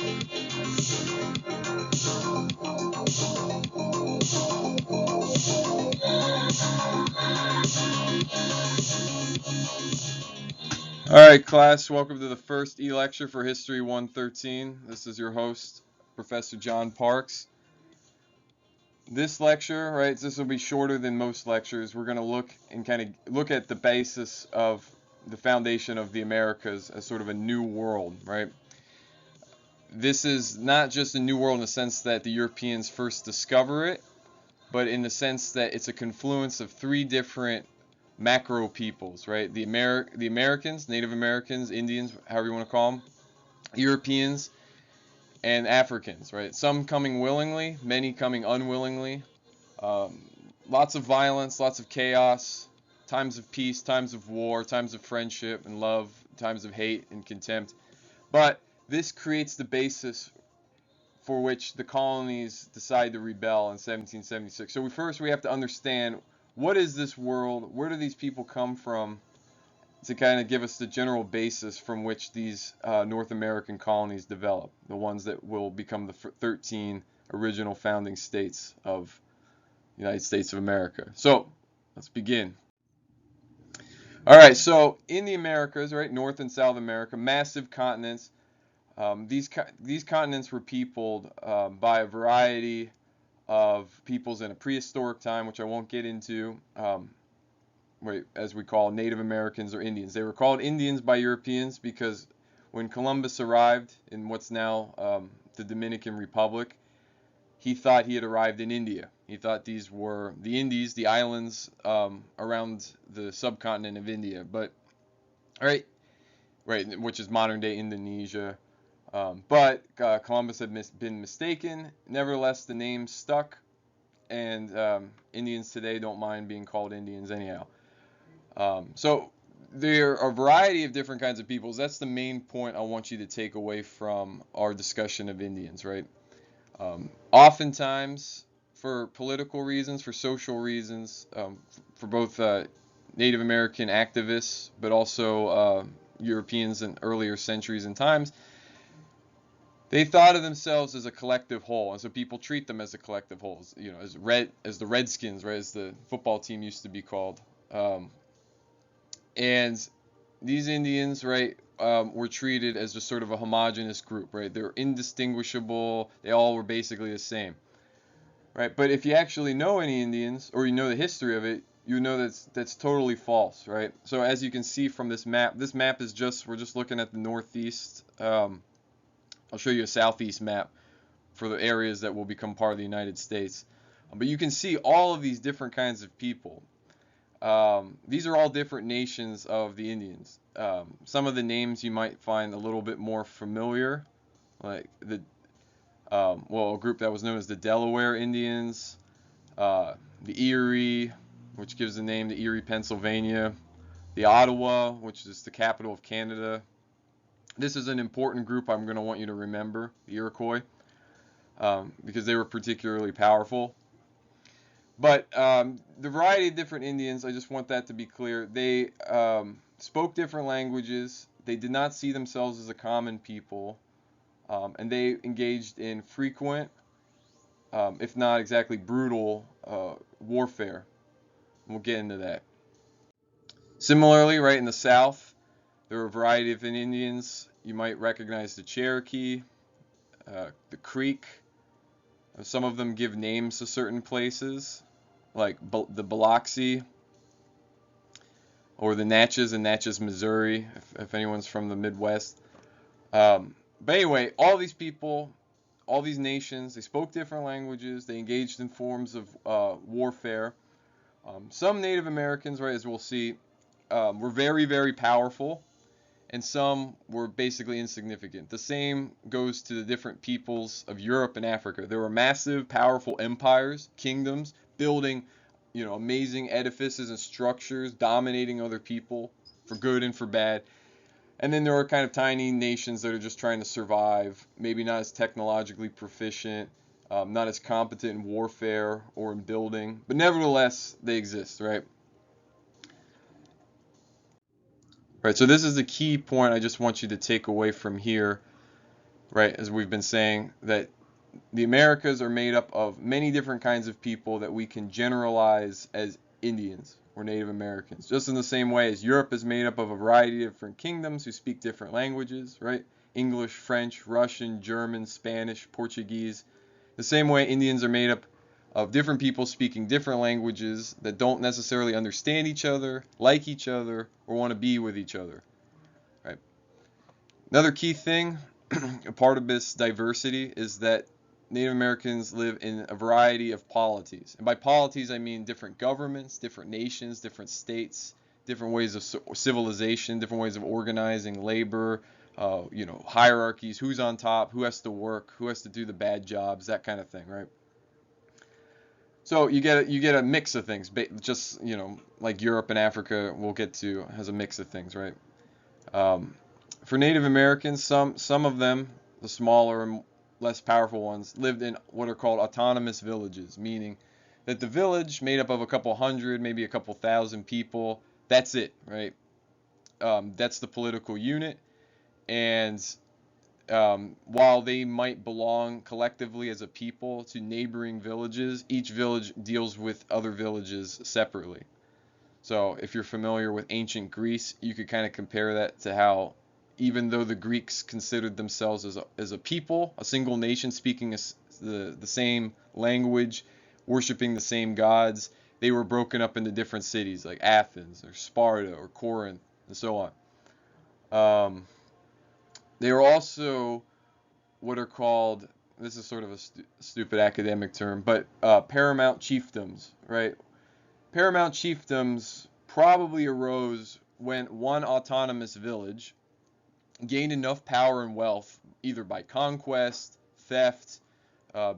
All right, class, welcome to the first e-lecture for History 113. This is your host, Professor John Parks. This lecture, right, this will be shorter than most lectures. We're going to look at the basis of the foundation of the Americas as sort of a new world, right? This is not just a new world in the sense that the Europeans first discover it, but in the sense that it's a confluence of three different macro peoples, right? The Americans, Native Americans, Indians, however you want to call them, Europeans, and Africans, right? Some coming willingly, many coming unwillingly. Um, Lots of violence, lots of chaos, times of peace, times of war, times of friendship and love, times of hate and contempt. But this creates the basis for which the colonies decide to rebel in 1776. So first we have to understand, what is this world? Where do these people come from? To kind of give us the general basis from which these North American colonies develop, the ones that will become the 13 original founding states of the United States of America. So let's begin. All right, so in the Americas, right, North and South America, massive continents. These continents were peopled by a variety of peoples in a prehistoric time, which I won't get into, as we call Native Americans or Indians. They were called Indians by Europeans because when Columbus arrived in what's now the Dominican Republic, he thought he had arrived in India. He thought these were the Indies, the islands around the subcontinent of India. But, right, which is modern day Indonesia. But Columbus had been mistaken. Nevertheless, the name stuck, and Indians today don't mind being called Indians anyhow. So there are a variety of different kinds of peoples. That's the main point I want you to take away from our discussion of Indians, right? Oftentimes, for political reasons, for social reasons, for both Native American activists, but also Europeans in earlier centuries and times, they thought of themselves as a collective whole, and so people treat them as a collective whole, as the Redskins, right, as the football team used to be called. And these Indians, right, were treated as just sort of a homogenous group, right? They were indistinguishable. They all were basically the same, right? But if you actually know any Indians, or you know the history of it, you know that's totally false, right? So as you can see from this map is we're just looking at the northeast. I'll show you a southeast map for the areas that will become part of the United States. But you can see all of these different kinds of people. These are all different nations of the Indians. Some of the names you might find a little bit more familiar, like a group that was known as the Delaware Indians, the Erie, which gives the name to Erie, Pennsylvania, the Ottawa, which is the capital of Canada. This is an important group I'm going to want you to remember, the Iroquois, because they were particularly powerful. But the variety of different Indians, I just want that to be clear. They spoke different languages. They did not see themselves as a common people. And they engaged in frequent, if not exactly brutal, warfare. We'll get into that. Similarly, right in the South, there are a variety of Indians. You might recognize the Cherokee, the Creek. Some of them give names to certain places, like the Biloxi or the Natchez in Natchez, Missouri, if anyone's from the Midwest. But anyway, all these people, all these nations, they spoke different languages. They engaged in forms of warfare. Some Native Americans, right, as we'll see, were very, very powerful, and some were basically insignificant. The same goes to the different peoples of Europe and Africa. There were massive, powerful empires, kingdoms, building, amazing edifices and structures, dominating other people for good and for bad. And then there are kind of tiny nations that are just trying to survive, maybe not as technologically proficient, not as competent in warfare or in building, but nevertheless, they exist, right? Right, so this is the key point I just want you to take away from here. right? As we've been saying, that the Americas are made up of many different kinds of people that we can generalize as Indians or Native Americans. Just in the same way as Europe is made up of a variety of different kingdoms who speak different languages, right? English, French, Russian, German, Spanish, Portuguese. The same way Indians are made up of different people speaking different languages that don't necessarily understand each other, like each other, or want to be with each other, right? Another key thing, a part of this diversity, is that Native Americans live in a variety of polities. And by polities, I mean different governments, different nations, different states, different ways of civilization, different ways of organizing labor, hierarchies, who's on top, who has to work, who has to do the bad jobs, that kind of thing, right? So you get a mix of things, just like Europe and Africa, we'll get to, has a mix of things, right? Um, for Native Americans, some of them, the smaller and less powerful ones, lived in what are called autonomous villages, meaning that the village made up of a couple hundred, maybe a couple thousand people. That's it, right? That's the political unit, and while they might belong collectively as a people to neighboring villages, each village deals with other villages separately. So if you're familiar with ancient Greece, you could kind of compare that to how, even though the Greeks considered themselves as a people, a single nation speaking the same language, worshiping the same gods, they were broken up into different cities like Athens or Sparta or Corinth and so on. They were also what are called, this is sort of a stupid academic term, but paramount chiefdoms, right? Paramount chiefdoms probably arose when one autonomous village gained enough power and wealth, either by conquest, theft,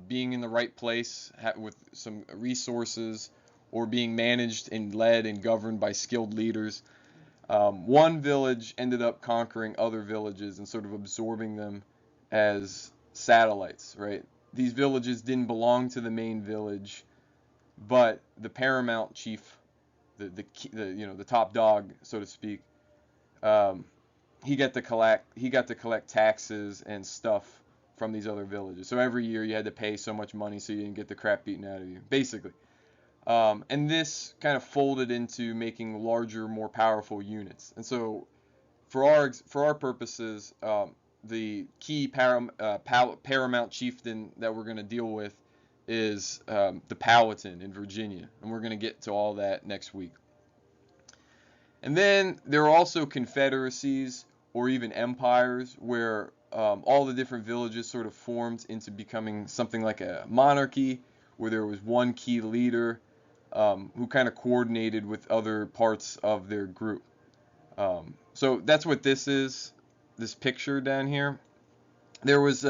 being in the right place with some resources, or being managed and led and governed by skilled leaders. One village ended up conquering other villages and sort of absorbing them as satellites, right? These villages didn't belong to the main village, but the paramount chief, the top dog, so to speak, um, he got to collect taxes and stuff from these other villages. So every year you had to pay so much money so you didn't get the crap beaten out of you, basically. And this kind of folded into making larger, more powerful units. And so for our purposes, the key paramount chieftain that we're going to deal with is the Powhatan in Virginia, and we're going to get to all that next week. And then there are also confederacies or even empires where all the different villages sort of formed into becoming something like a monarchy, where there was one key leader who kind of coordinated with other parts of their group. So that's what this is, this picture down here. There was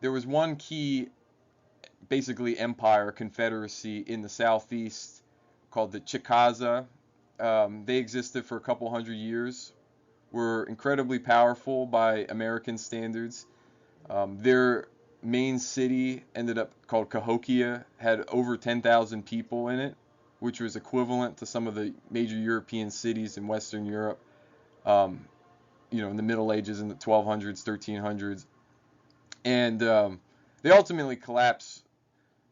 one key, basically empire, confederacy in the southeast called the Chickasaw. They existed for a couple hundred years, were incredibly powerful by American standards. Their main city ended up called Cahokia, had over 10,000 people in it, which was equivalent to some of the major European cities in Western Europe, in the Middle Ages, in the 1200s, 1300s. And they ultimately collapsed,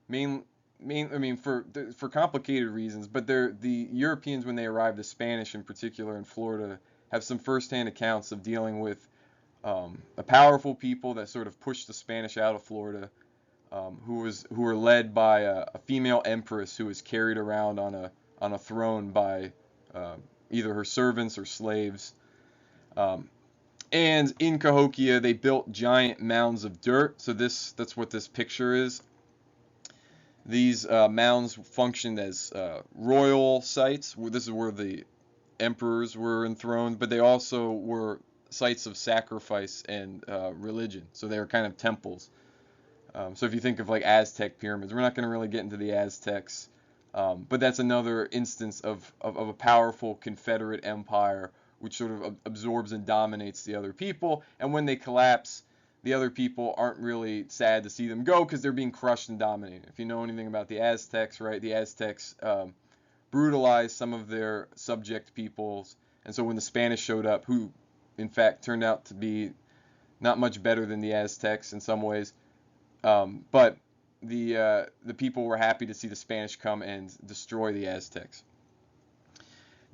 for complicated reasons, but the Europeans, when they arrived, the Spanish in particular in Florida, have some firsthand accounts of dealing with a powerful people that sort of pushed the Spanish out of Florida, who were led by a female empress who was carried around on a throne by either her servants or slaves. And in Cahokia, they built giant mounds of dirt. So that's what this picture is. These mounds functioned as royal sites. This is where the emperors were enthroned, but they also were sites of sacrifice and religion. So they were kind of temples. So if you think of like Aztec pyramids, we're not going to really get into the Aztecs, but that's another instance of a powerful Confederate empire which sort of absorbs and dominates the other people. And when they collapse, the other people aren't really sad to see them go because they're being crushed and dominated. If you know anything about the Aztecs, right, the Aztecs brutalized some of their subject peoples. And so when the Spanish showed up, who in fact turned out to be not much better than the Aztecs in some ways. But the people were happy to see the Spanish come and destroy the Aztecs.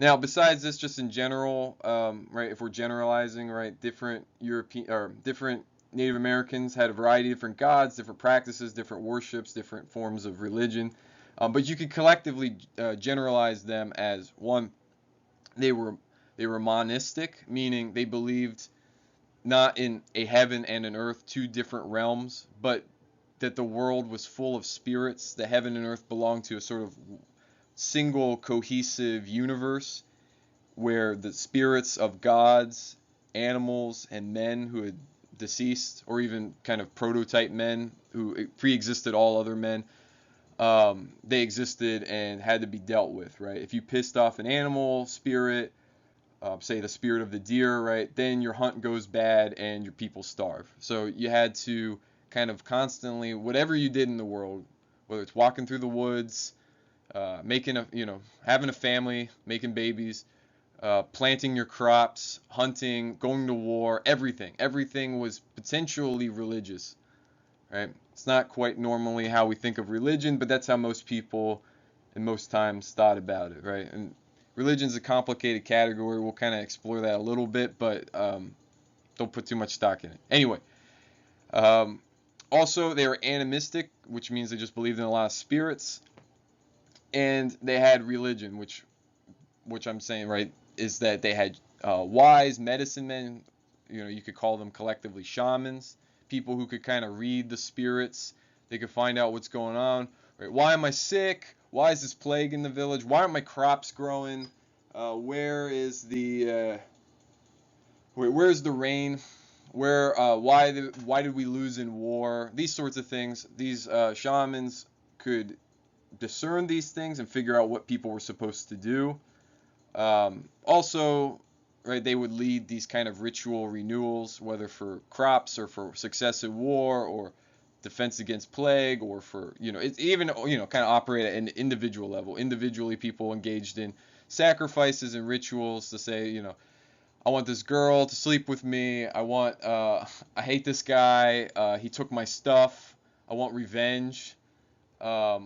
Now, besides this, just in general, right, if we're generalizing, right, different European or different Native Americans had a variety of different gods, different practices, different worships, different forms of religion. But you could collectively generalize them as one, they were they were monistic, meaning they believed not in a heaven and an earth, two different realms, but that the world was full of spirits. The heaven and earth belonged to a sort of single cohesive universe where the spirits of gods, animals, and men who had deceased, or even kind of prototype men who pre-existed all other men, they existed and had to be dealt with, right? If you pissed off an animal spirit, say the spirit of the deer, right, then your hunt goes bad and your people starve. So you had to kind of constantly, whatever you did in the world, whether it's walking through the woods, making a, having a family, making babies, planting your crops, hunting, going to war, everything was potentially religious, right? It's not quite normally how we think of religion, but that's how most people in most times thought about it, right? And religion's a complicated category. We'll kind of explore that a little bit, but don't put too much stock in it. Anyway, um, also they were animistic, which means they just believed in a lot of spirits, and they had religion, which I'm saying, right, is that they had wise medicine men. You could call them collectively shamans, people who could kind of read the spirits. They could find out what's going on. Right? Why am I sick? Why is this plague in the village? Why aren't my crops growing? Where is where's the rain? Why did we lose in war? These sorts of things. These shamans could discern these things and figure out what people were supposed to do. Also, right, they would lead these kind of ritual renewals, whether for crops or for success in war or defense against plague, or for, it's even, kind of operate at an individual level. Individually, people engaged in sacrifices and rituals to say, I want this girl to sleep with me. I hate this guy. He took my stuff. I want revenge. I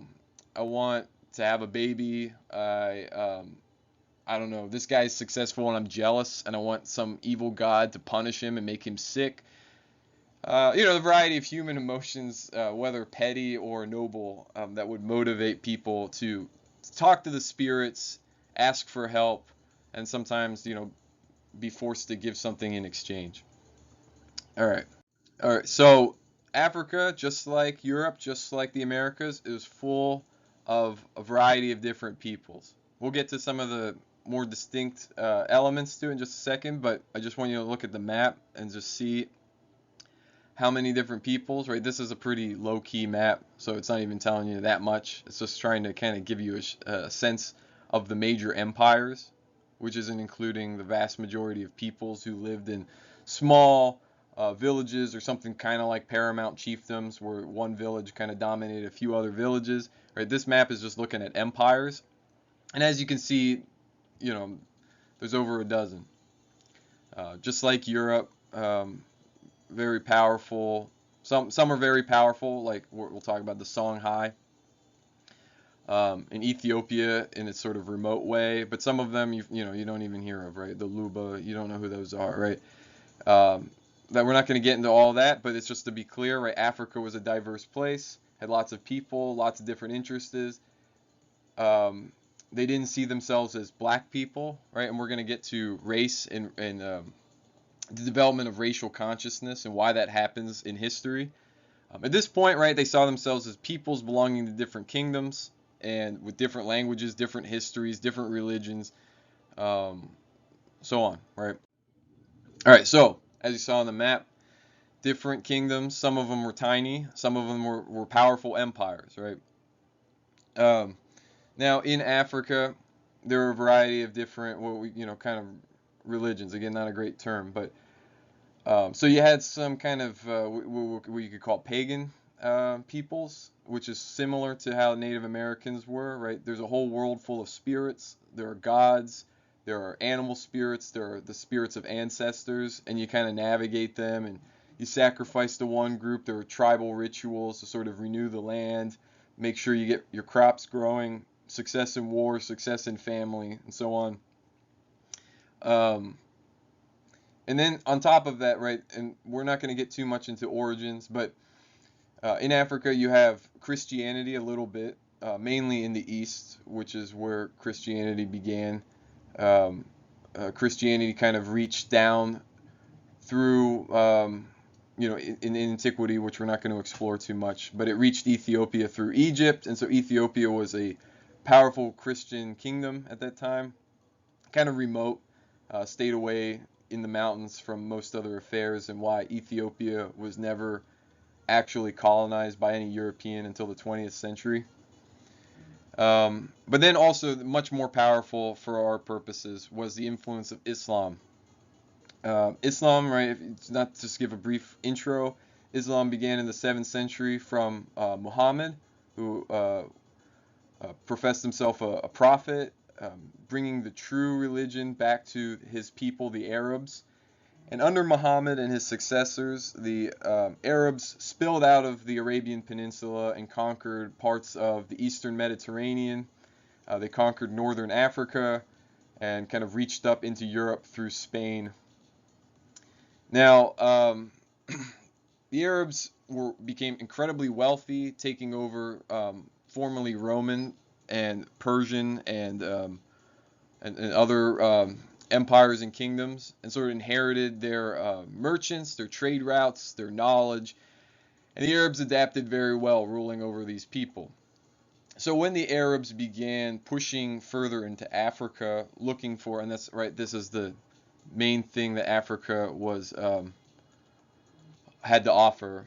want to have a baby. I don't know, this guy's successful and I'm jealous and I want some evil god to punish him and make him sick. The variety of human emotions, whether petty or noble, that would motivate people to talk to the spirits, ask for help, and sometimes, be forced to give something in exchange. All right. All right. So Africa, just like Europe, just like the Americas, is full of a variety of different peoples. We'll get to some of the more distinct elements to it in just a second, but I just want you to look at the map and just see how many different peoples, right? This is a pretty low-key map, so it's not even telling you that much. It's just trying to kind of give you a sense of the major empires, which isn't including the vast majority of peoples who lived in small villages or something kind of like paramount chiefdoms, where one village kind of dominated a few other villages, right? This map is just looking at empires, and as you can see, there's over a dozen. Just like Europe, very powerful. Some are very powerful, like we'll talk about the Songhai. In Ethiopia in its sort of remote way, but some of them you don't even hear of, right? The Luba, you don't know who those are, right? That we're not going to get into all that, but it's just to be clear, right? Africa was a diverse place, had lots of people, lots of different interests. They didn't see themselves as black people, right? And we're going to get to race and the development of racial consciousness and why that happens in history. At this point, right, they saw themselves as peoples belonging to different kingdoms and with different languages, different histories, different religions, so on, right? All right, so as you saw on the map, different kingdoms. Some of them were tiny, some of them were powerful empires, right? Um, Now in Africa, there are a variety of different, kind of religions. Again, not a great term, but so you had some kind of what you could call pagan peoples, which is similar to how Native Americans were, right? There's a whole world full of spirits. There are gods, there are animal spirits, there are the spirits of ancestors, and you kind of navigate them, and you sacrifice to one group. There were tribal rituals to sort of renew the land, make sure you get your crops growing, success in war, success in family, and so on. Um, and then on top of that, right, and we're not going to get too much into origins, but in Africa you have Christianity a little bit, mainly in the East, which is where Christianity began. Um, Christianity kind of reached down through, in antiquity, which we're not going to explore too much, but it reached Ethiopia through Egypt, and so Ethiopia was a powerful Christian kingdom at that time, kind of remote, stayed away in the mountains from most other affairs, and why Ethiopia was never actually colonized by any European until the 20th century. But then also much more powerful for our purposes was the influence of Islam. Islam, right, if, not just give a brief intro, Islam began in the 7th century from Muhammad, who professed himself a prophet, bringing the true religion back to his people, the Arabs. And under Muhammad and his successors, the Arabs spilled out of the Arabian Peninsula and conquered parts of the Eastern Mediterranean. They conquered northern Africa and kind of reached up into Europe through Spain. Now, the Arabs became incredibly wealthy, taking over formerly Roman and Persian and other empires and kingdoms, and sort of inherited their merchants, their trade routes, their knowledge, and the Arabs adapted very well, ruling over these people. So when the Arabs began pushing further into Africa, looking for, and that's right, this is the main thing that Africa was had to offer: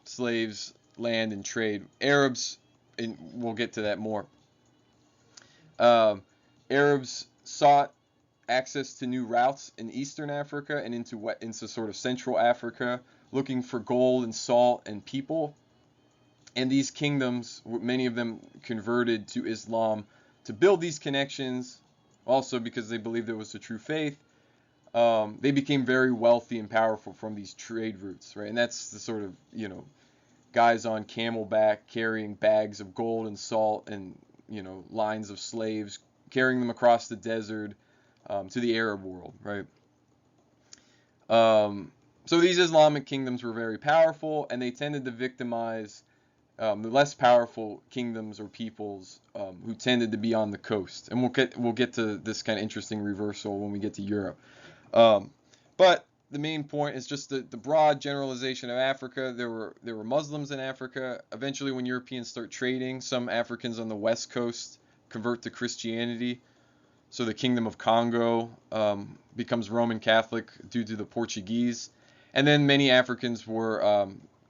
slaves, land, and trade. Arabs, and we'll get to that more. Arabs sought access to new routes in Eastern Africa and into sort of Central Africa, looking for gold and salt and people. And these kingdoms, many of them converted to Islam to build these connections, also because they believed it was the true faith. They became very wealthy and powerful from these trade routes, right? And that's the sort of, guys on camelback carrying bags of gold and salt and, lines of slaves, carrying them across the desert to the Arab world, right? So these Islamic kingdoms were very powerful, and they tended to victimize the less powerful kingdoms or peoples who tended to be on the coast. And we'll get to this kind of interesting reversal when we get to Europe. But the main point is just the broad generalization of Africa. There were Muslims in Africa. Eventually, when Europeans start trading, some Africans on the west coast convert to Christianity. So the Kingdom of Congo becomes Roman Catholic due to the Portuguese. And then many Africans were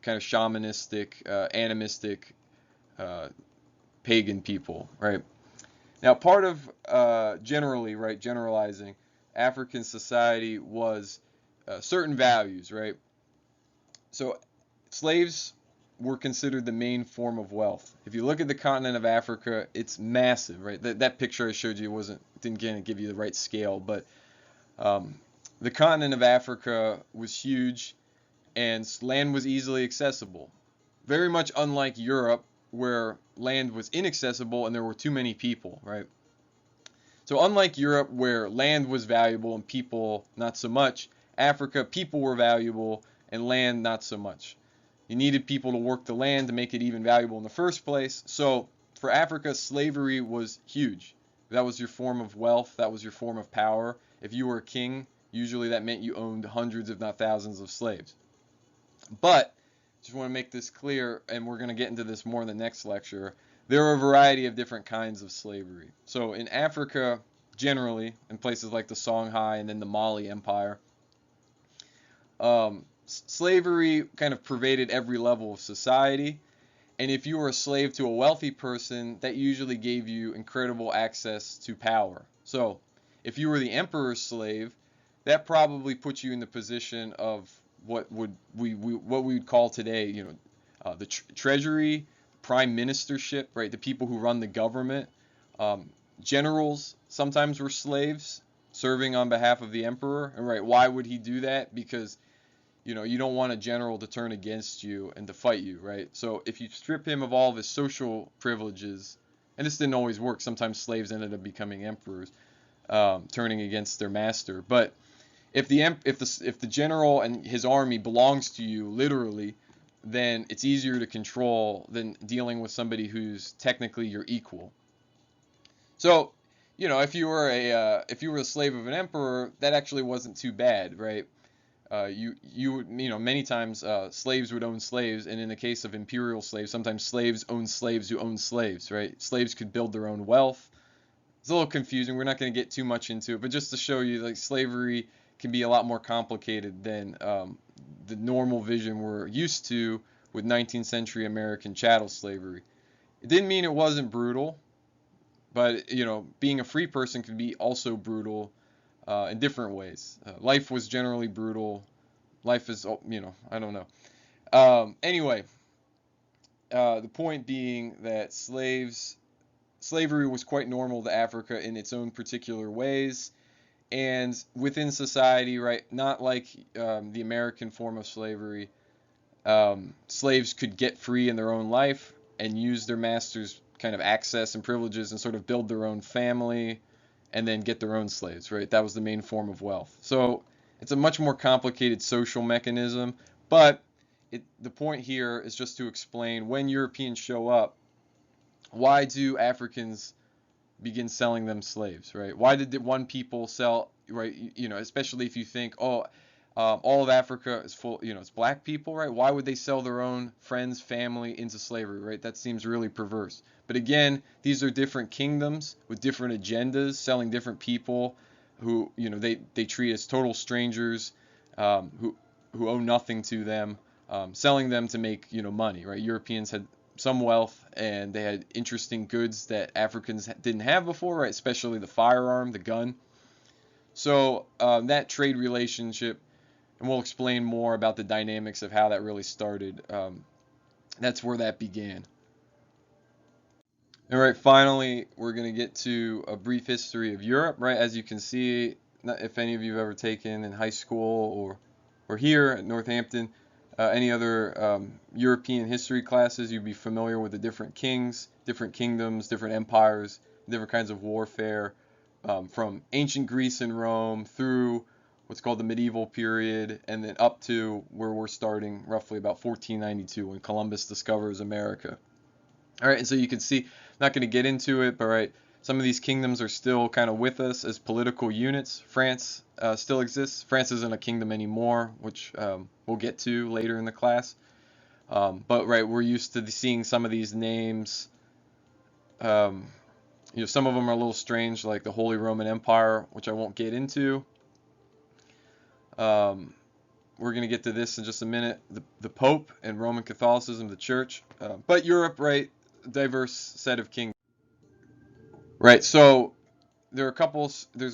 kind of shamanistic, animistic, pagan people, right? Now, part of generalizing, African society was certain values, right? So slaves were considered the main form of wealth. If you look at the continent of Africa, it's massive, right? That picture I showed you didn't give you the right scale, but the continent of Africa was huge, and land was easily accessible. Very much unlike Europe, where land was inaccessible and there were too many people, right? So unlike Europe, where land was valuable and people not so much, Africa, people were valuable and land not so much. You needed people to work the land to make it even valuable in the first place. So for Africa, slavery was huge. That was your form of wealth. That was your form of power. If you were a king, usually that meant you owned hundreds, if not thousands, of slaves. But just want to make this clear, and we're going to get into this more in the next lecture. There are a variety of different kinds of slavery. So in Africa, generally, in places like the Songhai and then the Mali Empire, slavery kind of pervaded every level of society. And if you were a slave to a wealthy person, that usually gave you incredible access to power. So if you were the emperor's slave, that probably put you in the position of what we would call today, the treasury, prime ministership, right? The people who run the government. Generals sometimes were slaves serving on behalf of the emperor. And right, why would he do that? Because you don't want a general to turn against you and to fight you, right? So if you strip him of all of his social privileges, and this didn't always work, sometimes slaves ended up becoming emperors, turning against their master. But if the general and his army belongs to you literally, then it's easier to control than dealing with somebody who's technically your equal. So, if you were a slave of an emperor, that actually wasn't too bad, right? Many times slaves would own slaves, and in the case of imperial slaves, sometimes slaves own slaves who own slaves, right? Slaves could build their own wealth. It's a little confusing. We're not going to get too much into it, but just to show you, like, slavery can be a lot more complicated than the normal vision we're used to with 19th century American chattel slavery. It didn't mean it wasn't brutal, but being a free person can be also brutal in different ways. Life was generally brutal. Life is, I don't know. Anyway, the point being that slavery was quite normal to Africa in its own particular ways, and within society, right? Not like the American form of slavery. Slaves could get free in their own life and use their master's kind of access and privileges and sort of build their own family and then get their own slaves, right? That was the main form of wealth. So it's a much more complicated social mechanism, but the point here is just to explain when Europeans show up, why do Africans begin selling them slaves, right? Why did the one people sell, right? Especially if you think, oh, all of Africa is full, it's black people, right? Why would they sell their own friends, family into slavery, right? That seems really perverse. But again, these are different kingdoms with different agendas, selling different people who, they treat as total strangers, who owe nothing to them, selling them to make, money, right? Europeans had some wealth and they had interesting goods that Africans didn't have before, right? Especially the firearm, the gun. So that trade relationship, and we'll explain more about the dynamics of how that really started. That's where that began. All right, finally, we're going to get to a brief history of Europe, right? As you can see, if any of you have ever taken in high school or here at Northampton, any other European history classes, you'd be familiar with the different kings, different kingdoms, different empires, different kinds of warfare, from ancient Greece and Rome through what's called the medieval period, and then up to where we're starting, roughly about 1492, when Columbus discovers America. All right, and so you can see, I'm not going to get into it, but right, some of these kingdoms are still kind of with us as political units. France still exists. France isn't a kingdom anymore, which we'll get to later in the class. But right, we're used to seeing some of these names. Some of them are a little strange, like the Holy Roman Empire, which I won't get into. We're going to get to this in just a minute. The Pope and Roman Catholicism, the Church. But Europe, right, diverse set of kingdoms. Right, so there's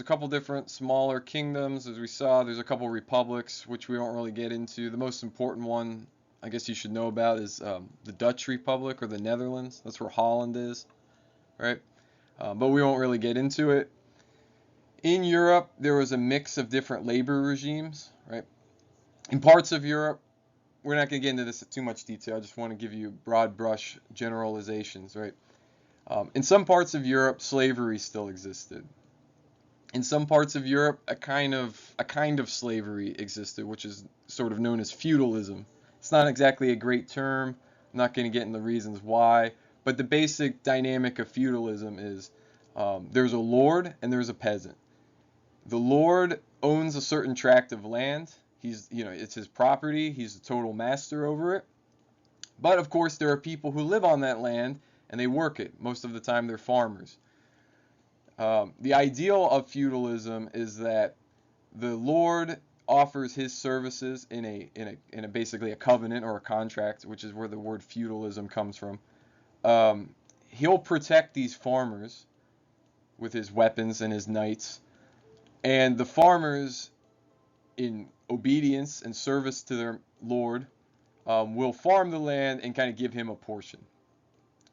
a couple different smaller kingdoms, as we saw. There's a couple republics, which we don't really get into. The most important one, I guess you should know about, is the Dutch Republic, or the Netherlands. That's where Holland is, right? But we won't really get into it. In Europe, there was a mix of different labor regimes, right? In parts of Europe, we're not going to get into this in too much detail. I just want to give you broad brush generalizations, right? In some parts of Europe, slavery still existed. In some parts of Europe, a kind of slavery existed, which is sort of known as feudalism. It's not exactly a great term. I'm not going to get into the reasons why, but the basic dynamic of feudalism is there's a lord and there's a peasant. The lord owns a certain tract of land. It's his property. He's the total master over it. But of course, there are people who live on that land and they work it. Most of the time, they're farmers. The ideal of feudalism is that the lord offers his services in a basically a covenant or a contract, which is where the word feudalism comes from. He'll protect these farmers with his weapons and his knights, and the farmers, in obedience and service to their lord, will farm the land and kind of give him a portion.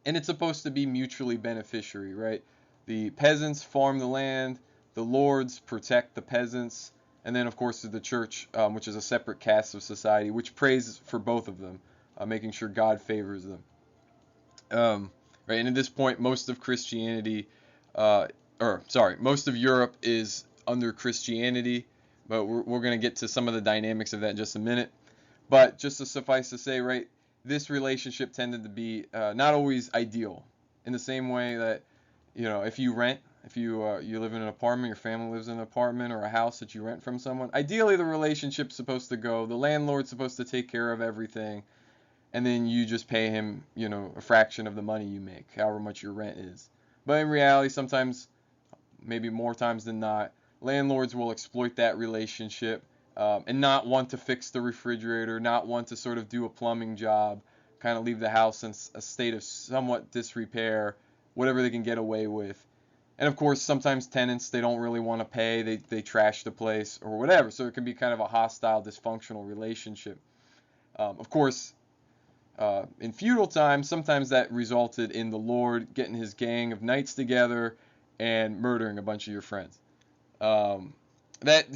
And it's supposed to be mutually beneficiary, right? The peasants farm the land, the lords protect the peasants, And then, of course, the church, which is a separate caste of society, which prays for both of them, making sure God favors them. Right, and at this point, most of Christianity, most of Europe is under Christianity, but we're going to get to some of the dynamics of that in just a minute. But just to suffice to say, right, this relationship tended to be not always ideal. In the same way that, if you rent, if you live in an apartment, your family lives in an apartment or a house that you rent from someone, ideally the relationship's supposed to go, the landlord's supposed to take care of everything, and then you just pay him, a fraction of the money you make, however much your rent is. But in reality, sometimes, maybe more times than not, landlords will exploit that relationship and not want to fix the refrigerator, not want to sort of do a plumbing job, kind of leave the house in a state of somewhat disrepair, whatever they can get away with. And of course, sometimes tenants, they don't really want to pay, they trash the place or whatever, so it can be kind of a hostile, dysfunctional relationship. Of course, in feudal times, sometimes that resulted in the lord getting his gang of knights together and murdering a bunch of your friends. That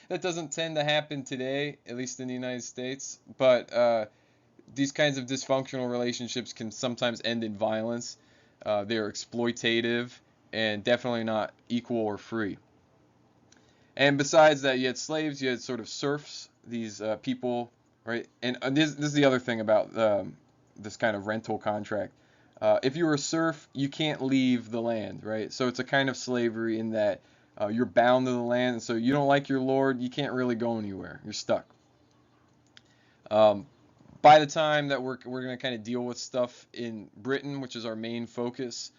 that doesn't tend to happen today, at least in the United States, but these kinds of dysfunctional relationships can sometimes end in violence. They're exploitative and definitely not equal or free. And besides that, you had slaves, you had sort of serfs, these people, right? And this is the other thing about this kind of rental contract. If you're a serf, you can't leave the land, right? So it's a kind of slavery in that you're bound to the land, and so you don't like your lord, you can't really go anywhere. You're stuck. By the time that we're going to kind of deal with stuff in Britain, which is our main focus,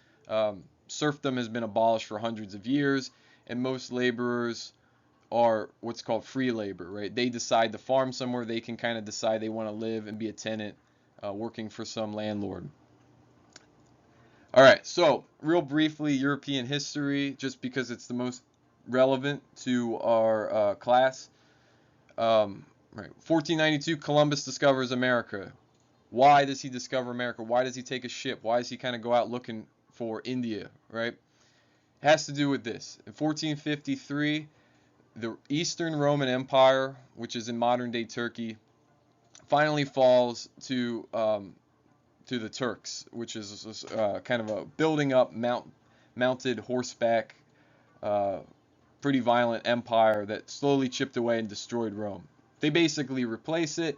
serfdom has been abolished for hundreds of years, and most laborers are what's called free labor, right? They decide to farm somewhere, they can kind of decide they want to live and be a tenant working for some landlord. All right, so real briefly, European history, just because it's the most relevant to our class. Right, 1492, Columbus discovers America. Why does he discover America? Why does he take a ship? Why does he kind of go out looking for India, right? It has to do with this. In 1453, the Eastern Roman Empire, which is in modern-day Turkey, finally falls to the Turks, which is kind of a building up mounted horseback, pretty violent empire that slowly chipped away and destroyed Rome. They basically replace it,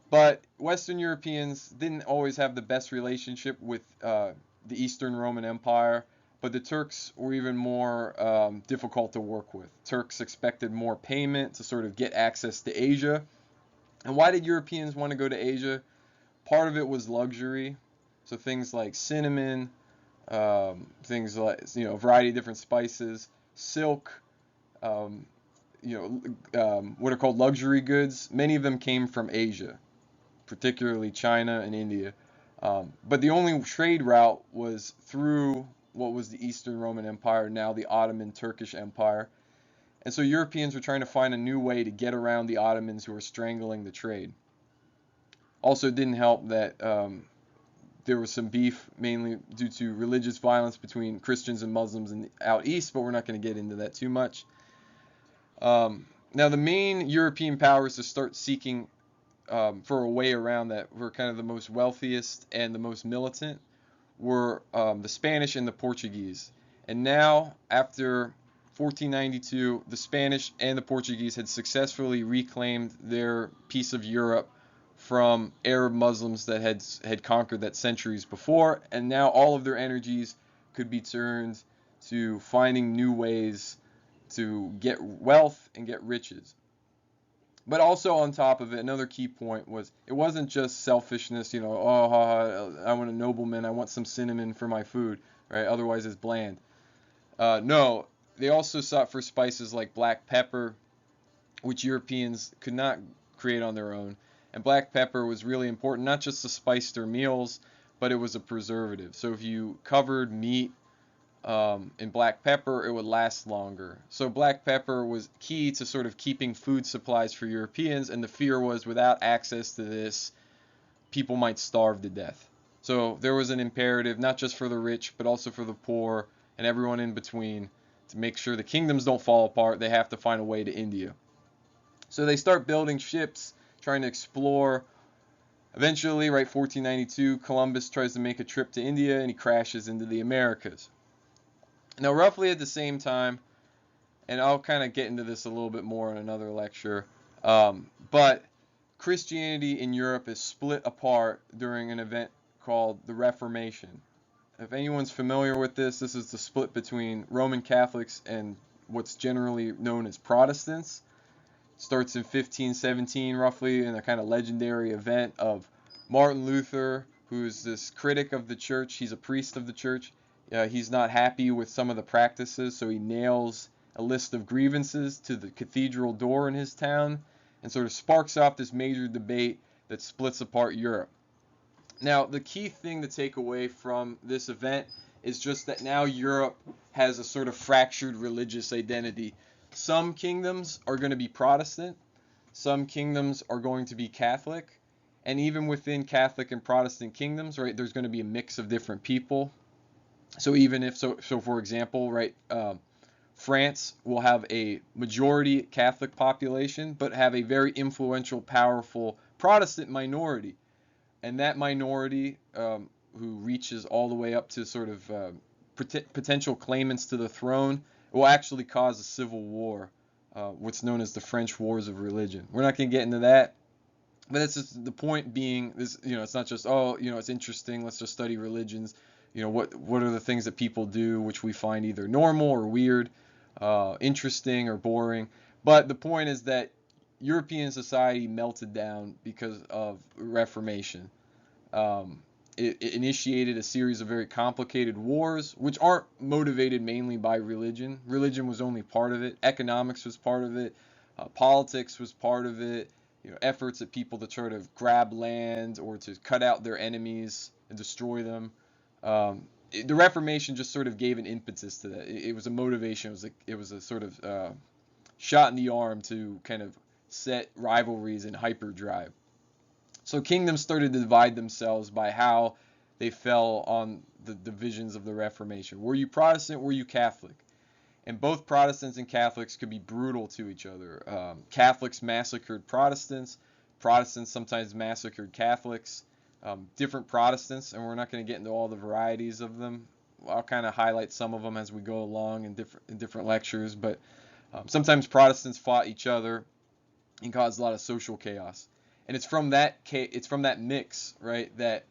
but Western Europeans didn't always have the best relationship with the Eastern Roman Empire, but the Turks were even more difficult to work with. Turks expected more payment to sort of get access to Asia. And why did Europeans want to go to Asia? Part of it was luxury, so things like cinnamon, things like, a variety of different spices, silk, what are called luxury goods. Many of them came from Asia, particularly China and India. But the only trade route was through what was the Eastern Roman Empire, now the Ottoman Turkish Empire. And so Europeans were trying to find a new way to get around the Ottomans who were strangling the trade. Also, it didn't help that there was some beef, mainly due to religious violence between Christians and Muslims out east, but we're not going to get into that too much. Now, the main European powers to start seeking for a way around that were kind of the most wealthiest and the most militant were the Spanish and the Portuguese. And now, after 1492, the Spanish and the Portuguese had successfully reclaimed their piece of Europe from Arab Muslims that had conquered that centuries before, and now all of their energies could be turned to finding new ways to get wealth and get riches. But also on top of it, another key point was it wasn't just selfishness, I want a nobleman, I want some cinnamon for my food, right? Otherwise it's bland. No, they also sought for spices like black pepper, which Europeans could not create on their own. And black pepper was really important, not just to spice their meals, but it was a preservative. So if you covered meat in black pepper, it would last longer. So black pepper was key to sort of keeping food supplies for Europeans, and the fear was without access to this, people might starve to death. So there was an imperative, not just for the rich, but also for the poor and everyone in between, to make sure the kingdoms don't fall apart, they have to find a way to India. So they start building ships, trying to explore. Eventually, right, 1492, Columbus tries to make a trip to India, and he crashes into the Americas. Now, roughly at the same time, and I'll kind of get into this a little bit more in another lecture, but Christianity in Europe is split apart during an event called the Reformation. If anyone's familiar with this, this is the split between Roman Catholics and what's generally known as Protestants. It starts in 1517, roughly, in a kind of legendary event of Martin Luther, who's this critic of the church. He's a priest of the church. He's not happy with some of the practices, so he nails a list of grievances to the cathedral door in his town and sort of sparks off this major debate that splits apart Europe. Now, the key thing to take away from this event is just that now Europe has a sort of fractured religious identity. Some kingdoms are going to be Protestant, some kingdoms are going to be Catholic, and even within Catholic and Protestant kingdoms, right, there's going to be a mix of different people. So even if, so for example, right, France will have a majority Catholic population, but have a very influential, powerful Protestant minority. And that minority, who reaches all the way up to sort of potential claimants to the throne, will actually cause a civil war, what's known as the French Wars of Religion. We're not going to get into that, but it's just the point being, this, it's not just, oh, it's interesting, let's just study religions. What are the things that people do which we find either normal or weird, interesting or boring. But the point is that European society melted down because of Reformation. It initiated a series of very complicated wars, which aren't motivated mainly by religion. Religion was only part of it. Economics was part of it. Politics was part of it. Efforts at people to try to grab land or to cut out their enemies and destroy them. The Reformation just sort of gave an impetus to that. It was a motivation. It was a sort of shot in the arm to kind of set rivalries in hyperdrive. So kingdoms started to divide themselves by how they fell on the divisions of the Reformation. Were you Protestant? Were you Catholic? And both Protestants and Catholics could be brutal to each other. Catholics massacred Protestants. Protestants sometimes massacred Catholics. Different Protestants, and we're not going to get into all the varieties of them. I'll kind of highlight some of them as we go along in different lectures. But sometimes Protestants fought each other and caused a lot of social chaos. And it's from that mix, right, that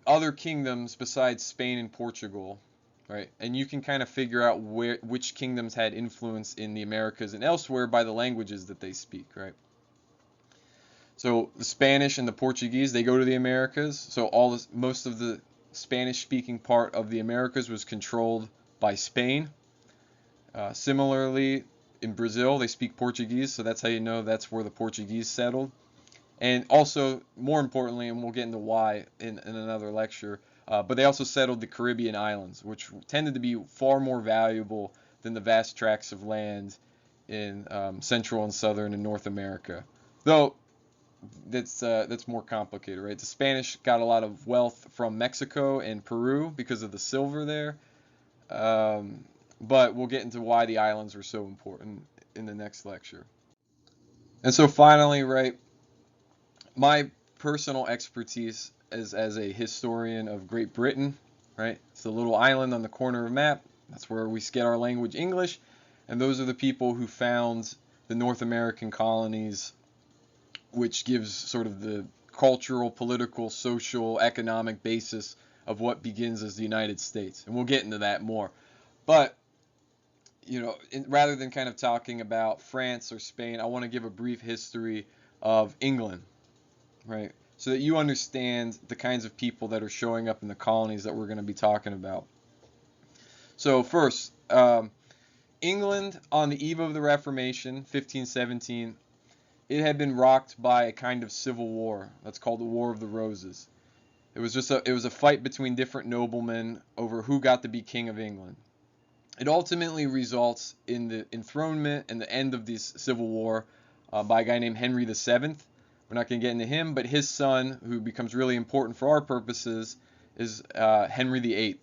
other kingdoms besides Spain and Portugal, right, and you can kind of figure out which kingdoms had influence in the Americas and elsewhere by the languages that they speak, right. So the Spanish and the Portuguese, they go to the Americas. So most of the Spanish-speaking part of the Americas was controlled by Spain. Similarly, in Brazil, they speak Portuguese, so that's how you know that's where the Portuguese settled. And also, more importantly, and we'll get into why in another lecture, but they also settled the Caribbean islands, which tended to be far more valuable than the vast tracts of land in Central and Southern and North America. Though that's more complicated, right? The Spanish got a lot of wealth from Mexico and Peru because of the silver there. But we'll get into why the islands were so important in the next lecture. And so finally, right, my personal expertise as a historian of Great Britain, right? It's a little island on the corner of a map. That's where we get our language, English. And those are the people who found the North American colonies, which gives sort of the cultural, political, social, economic basis of what begins as the United States. And we'll get into that more. But rather than kind of talking about France or Spain, I want to give a brief history of England, right? So that you understand the kinds of people that are showing up in the colonies that we're going to be talking about. So first, England on the eve of the Reformation, 1517, it had been rocked by a kind of civil war. That's called the War of the Roses. It was a fight between different noblemen over who got to be king of England. It ultimately results in the enthronement and the end of this civil war by a guy named Henry VII. We're not going to get into him, but his son, who becomes really important for our purposes, is Henry VIII.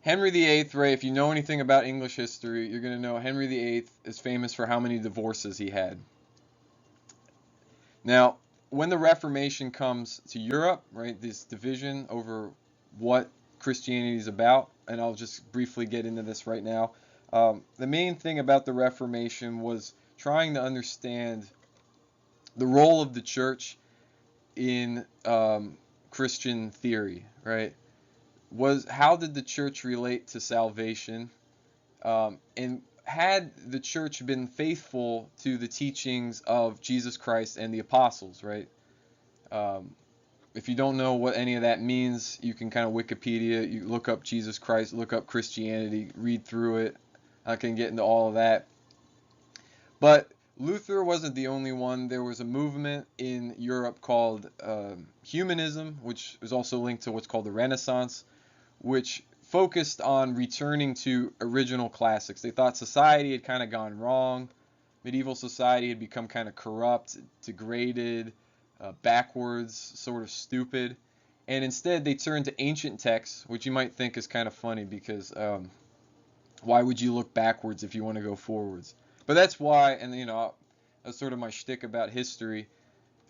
Henry VIII, right? If you know anything about English history, you're going to know Henry VIII is famous for how many divorces he had. Now, when the Reformation comes to Europe, right, this division over what Christianity is about, and I'll just briefly get into this right now. The main thing about the Reformation was trying to understand the role of the church in Christian theory, right? Was how did the church relate to salvation? And had the church been faithful to the teachings of Jesus Christ and the apostles, right? Um, if you don't know what any of that means, you can kind of Wikipedia, you look up Jesus Christ, look up Christianity, read through it. I can get into all of that. But Luther wasn't the only one. There was a movement in Europe called humanism, which is also linked to what's called the Renaissance, which focused on returning to original classics. They thought society had kind of gone wrong. Medieval society had become kind of corrupt, degraded, backwards, sort of stupid. And instead, they turned to ancient texts, which you might think is kind of funny because why would you look backwards if you want to go forwards? But that's why, and that's sort of my shtick about history.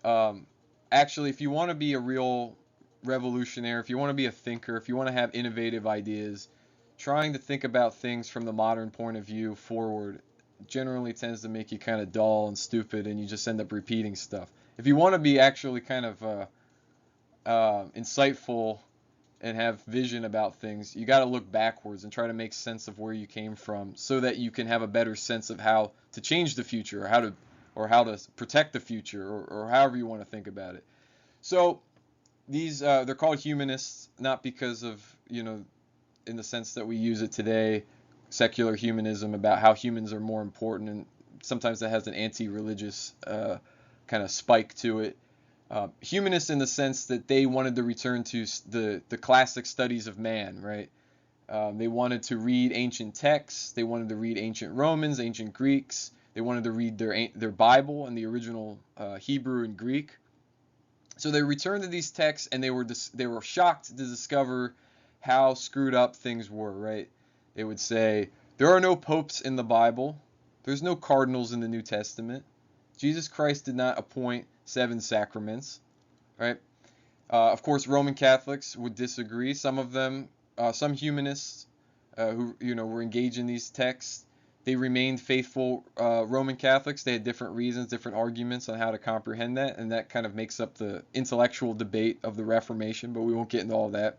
Um, Actually, if you want to be a real revolutionary, if you want to be a thinker, if you want to have innovative ideas, trying to think about things from the modern point of view forward generally tends to make you kind of dull and stupid, and you just end up repeating stuff. If you want to be actually kind of insightful and have vision about things, you got to look backwards and try to make sense of where you came from, so that you can have a better sense of how to change the future, or how to protect the future, or however you want to think about it. So these they're called humanists, not because of in the sense that we use it today, secular humanism, about how humans are more important, and sometimes that has an anti-religious kind of spike to it. Humanists in the sense that they wanted to return to the classic studies of man, right? They wanted to read ancient texts. They wanted to read ancient Romans, ancient Greeks. They wanted to read their Bible in the original Hebrew and Greek. So they returned to these texts, and they were shocked to discover how screwed up things were, right? They would say, there are no popes in the Bible. There's no cardinals in the New Testament. Jesus Christ did not appoint 7 sacraments, right? Of course, Roman Catholics would disagree. Some of them, some humanists who were engaged in these texts, they remained faithful Roman Catholics. They had different reasons, different arguments on how to comprehend that, and that kind of makes up the intellectual debate of the Reformation, but we won't get into all that.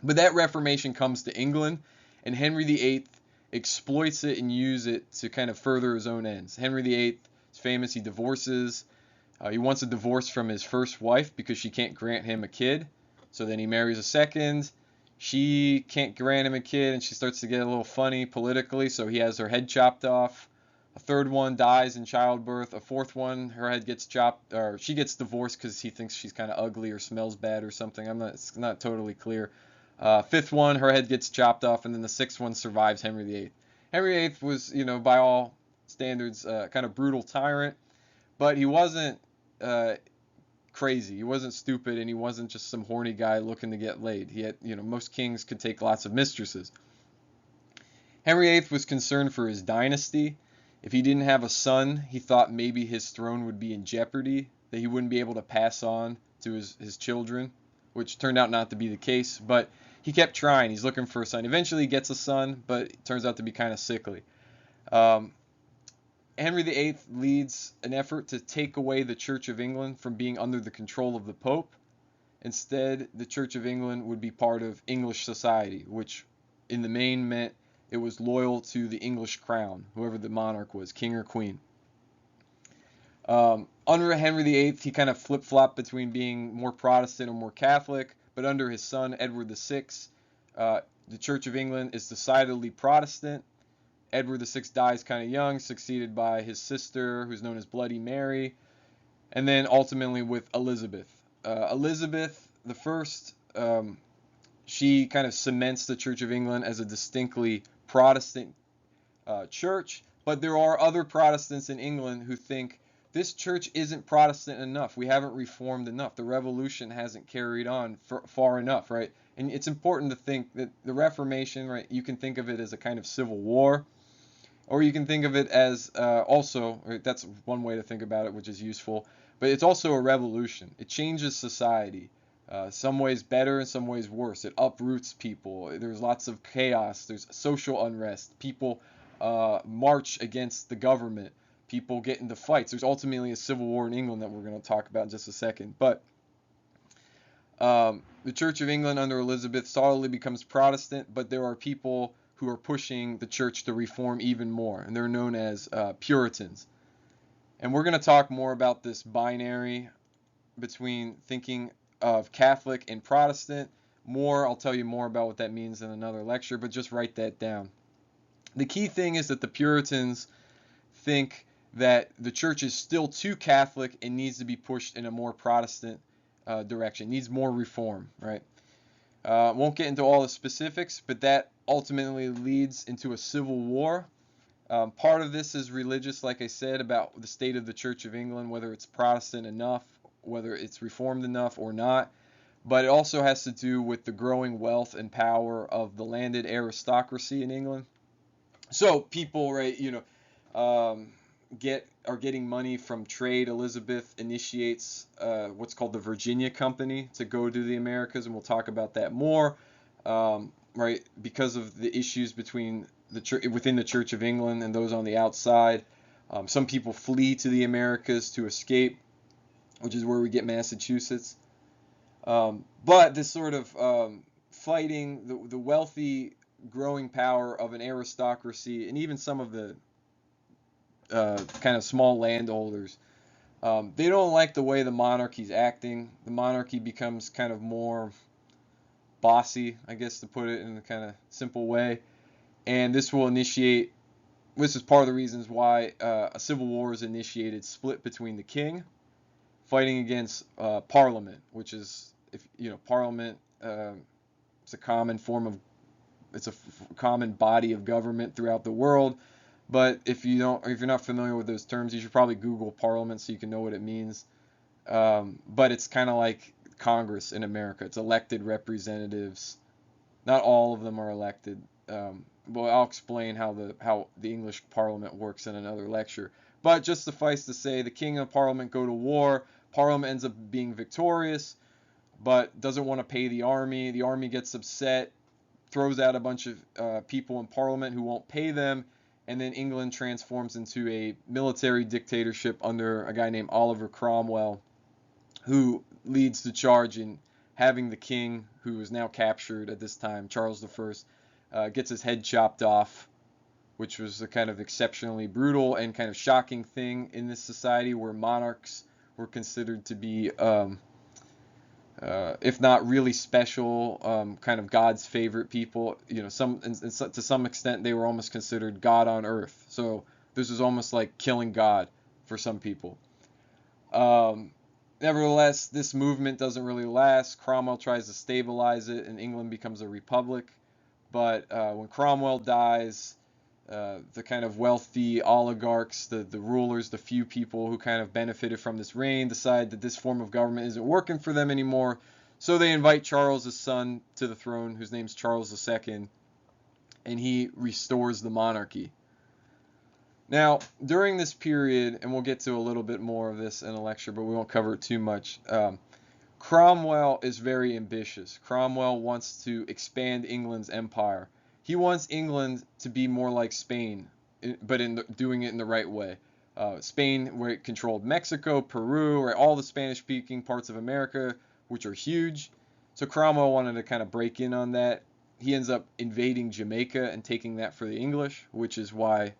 But that Reformation comes to England, and Henry VIII exploits it and uses it to kind of further his own ends. Henry VIII is famous. He divorces. He wants a divorce from his first wife because she can't grant him a kid. So then he marries a second. She can't grant him a kid, and she starts to get a little funny politically, so he has her head chopped off. A third one dies in childbirth. A fourth one, her head gets chopped, or she gets divorced because he thinks she's kind of ugly or smells bad or something. It's not totally clear. Fifth one, her head gets chopped off, and then the sixth one survives Henry VIII. Henry VIII was, by all standards, kind of brutal tyrant, but he wasn't crazy. He wasn't stupid, and he wasn't just some horny guy looking to get laid. He had, most kings could take lots of mistresses. Henry VIII was concerned for his dynasty. If he didn't have a son, he thought maybe his throne would be in jeopardy, that he wouldn't be able to pass on to his children, which turned out not to be the case, but he kept trying. He's looking for a son. Eventually he gets a son, but it turns out to be kind of sickly. Henry VIII leads an effort to take away the Church of England from being under the control of the Pope. Instead, the Church of England would be part of English society, which in the main meant it was loyal to the English crown, whoever the monarch was, king or queen. Under Henry VIII, he kind of flip-flopped between being more Protestant or more Catholic, but under his son, Edward VI, the Church of England is decidedly Protestant. Edward VI dies kind of young, succeeded by his sister, who's known as Bloody Mary, and then ultimately with Elizabeth. Elizabeth I, she kind of cements the Church of England as a distinctly Protestant church, but there are other Protestants in England who think this church isn't Protestant enough. We haven't reformed enough. The revolution hasn't carried on far enough, right? And it's important to think that the Reformation, right, you can think of it as a kind of civil war, or you can think of it as also, right, that's one way to think about it, which is useful, but it's also a revolution. It changes society. Some ways better, in some ways worse. It uproots people. There's lots of chaos. There's social unrest. People march against the government. People get into fights. There's ultimately a civil war in England that we're going to talk about in just a second. But the Church of England under Elizabeth solidly becomes Protestant, but there are people who are pushing the church to reform even more, and they're known as Puritans. And we're going to talk more about this binary between thinking of Catholic and Protestant. I'll tell you more about what that means in another lecture, but just write that down. The key thing is that the Puritans think that the church is still too Catholic and needs to be pushed in a more Protestant direction, needs more reform, right? Won't get into all the specifics, but that ultimately leads into a civil war. Part of this is religious, like I said, about the state of the Church of England, whether it's Protestant enough, whether it's reformed enough or not. But it also has to do with the growing wealth and power of the landed aristocracy in England. So people, right, are getting money from trade. Elizabeth initiates what's called the Virginia Company to go to the Americas, and we'll talk about that more. Right, because of the issues between within the Church of England and those on the outside, some people flee to the Americas to escape, which is where we get Massachusetts. But this sort of fighting the wealthy growing power of an aristocracy, and even some of the kind of small landholders, they don't like the way the monarchy's acting. The monarchy becomes kind of more bossy, I guess, to put it in a kind of simple way. And this is part of the reasons why a civil war is initiated, split between the king fighting against Parliament, which is, Parliament, it's a common common body of government throughout the world. But if you're not familiar with those terms, you should probably Google Parliament so you can know what it means. But it's kind of like Congress in America. It's elected representatives. Not all of them are elected. Well, I'll explain how the English Parliament works in another lecture. But just suffice to say, the king and Parliament go to war. Parliament ends up being victorious, but doesn't want to pay the army. The army gets upset, throws out a bunch of people in Parliament who won't pay them, and then England transforms into a military dictatorship under a guy named Oliver Cromwell, who leads the charge in having the king, who is now captured at this time, Charles I, gets his head chopped off, which was a kind of exceptionally brutal and kind of shocking thing in this society where monarchs were considered to be, if not really special, kind of God's favorite people. To some extent, they were almost considered God on earth. So this was almost like killing God for some people. Nevertheless, this movement doesn't really last. Cromwell tries to stabilize it, and England becomes a republic. But when Cromwell dies, the kind of wealthy oligarchs, the rulers, the few people who kind of benefited from this reign, decide that this form of government isn't working for them anymore. So they invite Charles' son to the throne, whose name's Charles II, and he restores the monarchy. Now, during this period, and we'll get to a little bit more of this in a lecture, but we won't cover it too much, Cromwell is very ambitious. Cromwell wants to expand England's empire. He wants England to be more like Spain, but doing it in the right way. Spain, where it controlled Mexico, Peru, right, all the Spanish-speaking parts of America, which are huge. So Cromwell wanted to kind of break in on that. He ends up invading Jamaica and taking that for the English, which is why,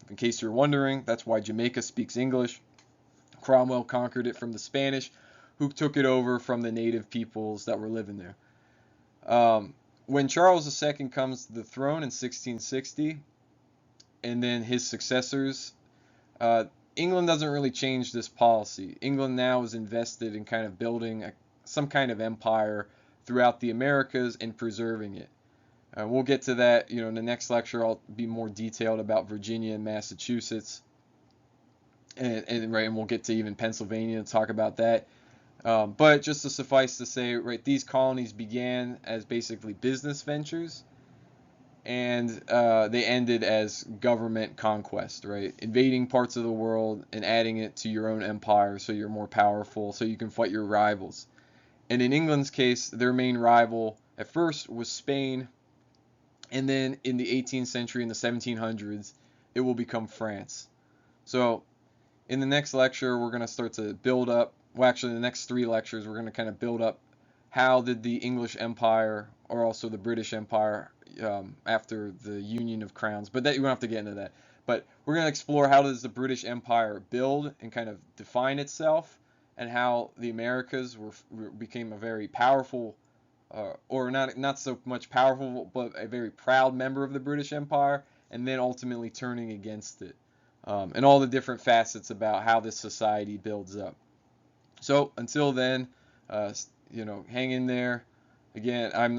in case you're wondering, that's why Jamaica speaks English. Cromwell conquered it from the Spanish, who took it over from the native peoples that were living there. When Charles II comes to the throne in 1660, and then his successors, England doesn't really change this policy. England now is invested in kind of building some kind of empire throughout the Americas and preserving it. We'll get to that, in the next lecture. I'll be more detailed about Virginia and Massachusetts. and we'll get to even Pennsylvania to talk about that. But just to suffice to say, right, these colonies began as basically business ventures, and they ended as government conquest, right? Invading parts of the world and adding it to your own empire so you're more powerful, so you can fight your rivals. And in England's case, their main rival at first was Spain, and then in the 18th century, in the 1700s, it will become France. So in the next lecture, we're going to start to build up. Well, actually, the next 3 lectures, we're going to kind of build up how did the English Empire or also the British Empire after the Union of Crowns. But that you don't have to get into that. But we're going to explore how does the British Empire build and kind of define itself, and how the Americas became a very powerful, or not so much powerful, but a very proud member of the British Empire, and then ultimately turning against it, and all the different facets about how this society builds up. So until then, uh, hang in there. Again, I'm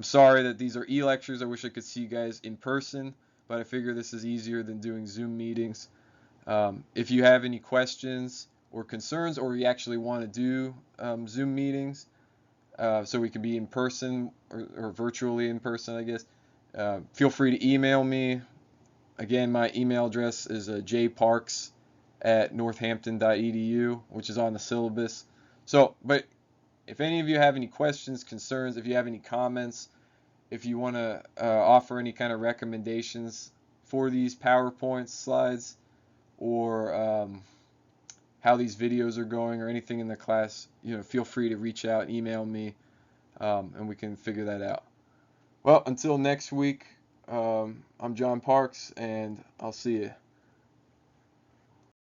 sorry that these are e-lectures. I wish I could see you guys in person, but I figure this is easier than doing Zoom meetings. If you have any questions or concerns, or you actually want to do Zoom meetings, so we can be in person or virtually in person, I guess, feel free to email me. Again, my email address is jparks@northampton.edu, which is on the syllabus. So, but if any of you have any questions, concerns, if you have any comments, if you want to offer any kind of recommendations for these PowerPoint slides, or how these videos are going, or anything in the class, feel free to reach out, email me, and we can figure that out. Well, until next week, I'm John Parks, and I'll see you.